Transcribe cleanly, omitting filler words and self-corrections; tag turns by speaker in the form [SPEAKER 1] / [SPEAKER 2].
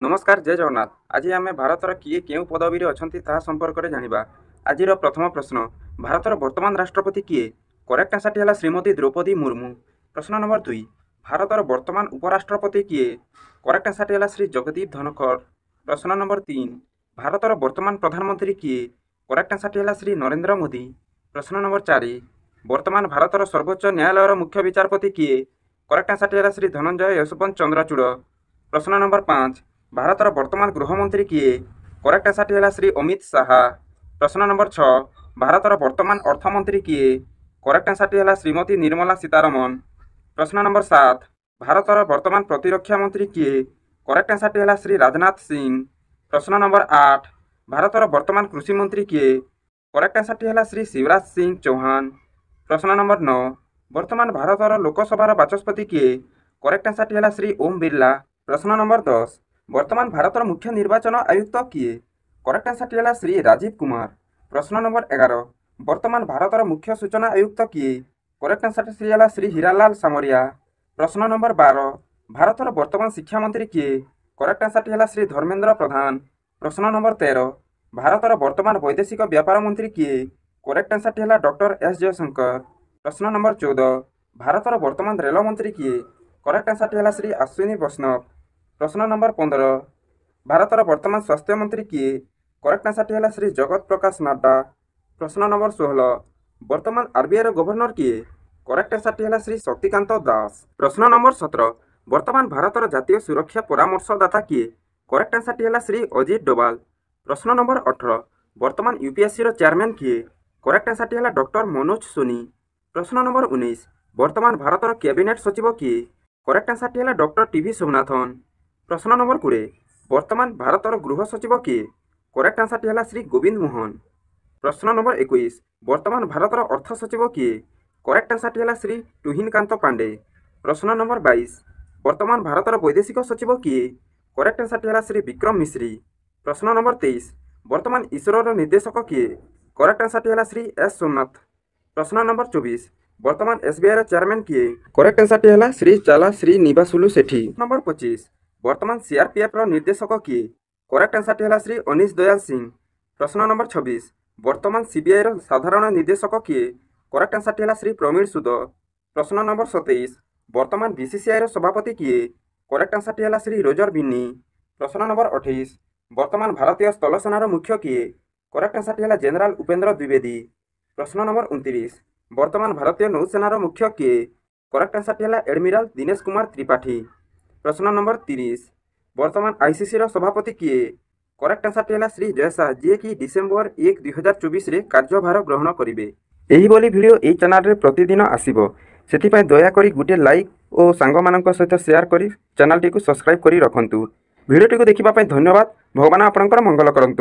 [SPEAKER 1] नमस्कार जय जगन्नाथ। आज आम भारतर किए केउं पदवी अच्छा ता संपर्क में जाना। आज प्रथम प्रश्न, भारतर वर्तमान राष्ट्रपति किए? करेक्ट आंसर है श्रीमती द्रौपदी मुर्मू। प्रश्न नंबर 2, भारतर वर्तमान उपराष्ट्रपति किए? करेक्ट आंसर है श्री जगदीप धनखड़। प्रश्न नंबर 3, भारतर वर्तमान प्रधानमंत्री किए? करेक्ट आंसर है श्री नरेंद्र मोदी। प्रश्न नंबर 4, वर्तमान भारतर सर्वोच्च न्यायालय मुख्य विचारपति किए? करेक्ट आंसर है श्री धनंजय यशवंत चंद्रचूड़। प्रश्न नंबर 5, भारतर वर्तमान गृहमंत्री किए? करेक्ट आंसर है श्री अमित शाह। प्रश्न नंबर 6, भारतर वर्तमान अर्थमंत्री किए? करेक्ट आंसर है श्रीमती निर्मला सीतारमण। प्रश्न नंबर 7, भारतर वर्तमान प्रतिरक्षा मंत्री किए? करेक्ट आंसर है श्री राजनाथ सिंह। प्रश्न नंबर 8, भारतर वर्तमान कृषि मंत्री किए? करेक्ट आंसर है श्री शिवराज सिंह चौहान। प्रश्न नंबर 9, वर्तमान भारतर लोकसभार बाचस्पति किए? करेक्ट आंसर है श्री ओम बिरला। प्रश्न नंबर 10, वर्तमान भारतर मुख्य निर्वाचन आयुक्त किए? करेक्ट आंसर है श्री राजीव कुमार। प्रश्न नंबर 11, वर्तमान भारतर मुख्य सूचना आयुक्त किए? करेक्ट आंसर है श्री हीरालाल सामरिया। प्रश्न नंबर 12, भारतर वर्तमान शिक्षा मंत्री किए? करेक्ट आंसर है श्री धर्मेंद्र प्रधान। प्रश्न नंबर 13, भारतर वर्तमान वैदेशिक व्यापार मंत्री किए? करेक्ट आंसर है डॉक्टर एस जयशंकर। प्रश्न नंबर 14, भारतर वर्तमान रेल मंत्री किए? करेक्ट आंसर है श्री अश्विनी वैष्णव। प्रश्न नंबर 15, भारतर वर्तमान स्वास्थ्य मंत्री किए? करेक्ट आंसर है श्री जगत प्रकाश नड्डा। प्रश्न नंबर 16, वर्तमान आरबीआई गवर्नर किए? करेक्ट आंसर है श्री शक्तिकांत दास। प्रश्न नंबर 17, वर्तमान भारतर जातीय सुरक्षा परामर्शदाता किए? करेक्ट आंसर है श्री अजित डोभाल। प्रश्न नंबर 18, वर्तमान यूपीएससी चेयरमैन किए? करेक्ट आंसर है डॉक्टर मनोज सोनी। प्रश्न नंबर 19, वर्तमान भारतर कैबिनेट सचिव किए? करेक्ट आंसर है डॉक्टर टीवी सोमनाथन। प्रश्न नंबर 20, वर्तमान भारतर गृह सचिव किए? करेक्ट आंसर है श्री गोविंद मोहन। प्रश्न नंबर 21, वर्तमान भारतर अर्थ सचिव किए? करेक्ट आंसर है श्री तुहिनकांत पांडे। प्रश्न नंबर 22, वर्तमान भारतर वैदेशिक सचिव किए? करेक्ट आंसर है श्री विक्रम मिश्री। प्रश्न नंबर 23, वर्तमान इसरोर निर्देशक किए? करेक्ट आंसर है श्री एस सोमनाथ। प्रश्न नंबर 24, वर्तमान एसबीआई चेयरमैन किए? करेक्ट आंसर है श्री चाला श्री निवासुलु सेठी। नंबर 25, वर्तमान सीआरपीएफ निर्देशक किए? करेक्ट आंसर है श्री अनिश दयाल सिंह। प्रश्न नंबर 26, वर्तमान सीबीआई साधारण निर्देशक किए? करेक्ट आंसर है श्री प्रवीण सूद। प्रश्न नंबर 27, वर्तमान बीसीसीआई सभापति किए? करेक्ट आंसर है श्री रोजर बिन्नी। प्रश्न नंबर 28, वर्तमान भारतीय स्थल सेनार मुख्य किए? करेक्ट आंसर है जनरल उपेंद्र द्विवेदी। प्रश्न नंबर 29, वर्तमान भारतीय नौसेनार मुख्य किए? करेक्ट आंसर है एडमिरल दिनेश कुमार त्रिपाठी। प्रश्न नंबर 30, वर्तमान आईसीसी सभापति किए? करेक्ट आंसर है श्री जय शाह, जी कि डिसेम्बर 1, 2024 रे कार्यभार ग्रहण करेंगे। यही भिडियो ये चैनल प्रतिदिन आसीबो, सेथिपाई दयाकोरी गोटे लाइक और सांगमानक सहित शेयर करी चैनल टी सब्सक्राइब करी रखंतु। भिडियोटी को देखिबा पई धन्यवाद। भगवान आपनकर मंगल करंतु।